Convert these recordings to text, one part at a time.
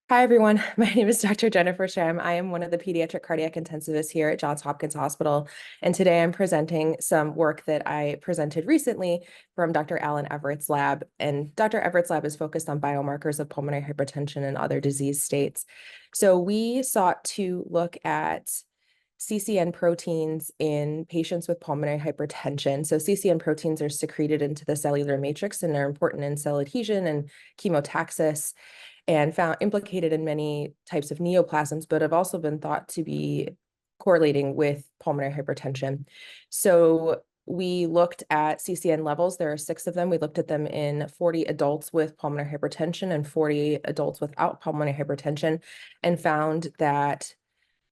Hi, everyone. My name is Dr. Jennifer Schramm. I am one of the pediatric cardiac intensivists here at Johns Hopkins Hospital. And today I'm presenting some work that I presented recently from Dr. Alan Everett's lab. And Dr. Everett's lab is focused on biomarkers of pulmonary hypertension and other disease states. So we sought to look at CCN proteins in patients with pulmonary hypertension. So CCN proteins are secreted into the cellular matrix and they're important in cell adhesion and chemotaxis, and found implicated in many types of neoplasms, but have also been thought to be correlating with pulmonary hypertension. So we looked at CCN levels. There are 6 of them. We looked at them in 40 adults with pulmonary hypertension and 40 adults without pulmonary hypertension, and found that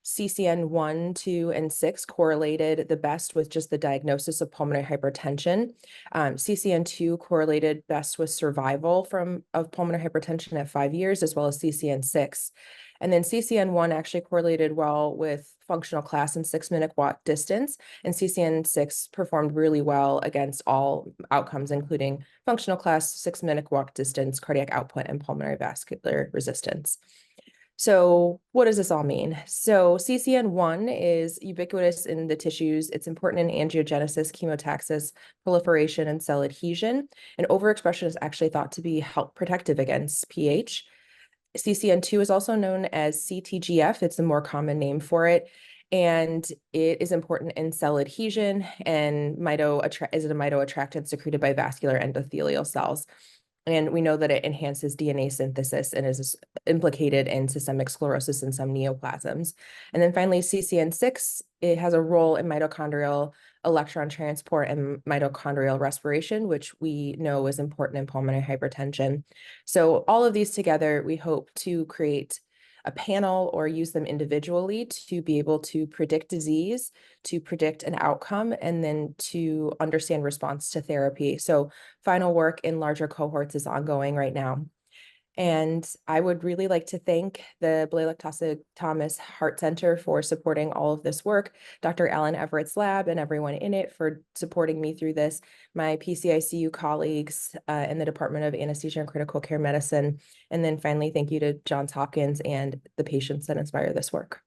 CCN 1, 2, and 6 correlated the best with just the diagnosis of pulmonary hypertension. CCN 2 correlated best with survival of pulmonary hypertension at 5 years, as well as CCN 6. And then CCN 1 actually correlated well with functional class and 6-minute walk distance. And CCN 6 performed really well against all outcomes, including functional class, 6-minute walk distance, cardiac output, and pulmonary vascular resistance. So what does this all mean? So CCN1 is ubiquitous in the tissues. It's important in angiogenesis, chemotaxis, proliferation, and cell adhesion. And overexpression is actually thought to be protective against PH. CCN2 is also known as CTGF. It's a more common name for it. And it is important in cell adhesion and is a mitoattractant secreted by vascular endothelial cells. And we know that it enhances DNA synthesis and is implicated in systemic sclerosis in some neoplasms. And then finally, CCN6, it has a role in mitochondrial electron transport and mitochondrial respiration, which we know is important in pulmonary hypertension. So all of these together, we hope to create a panel or use them individually to be able to predict disease, to predict an outcome, and then to understand response to therapy. So final work in larger cohorts is ongoing right now. And I would really like to thank the Blalock-Taussig-Thomas Heart Center for supporting all of this work, Dr. Alan Everett's lab and everyone in it for supporting me through this, my PCICU colleagues in the Department of Anesthesia and Critical Care Medicine, and then finally, thank you to Johns Hopkins and the patients that inspire this work.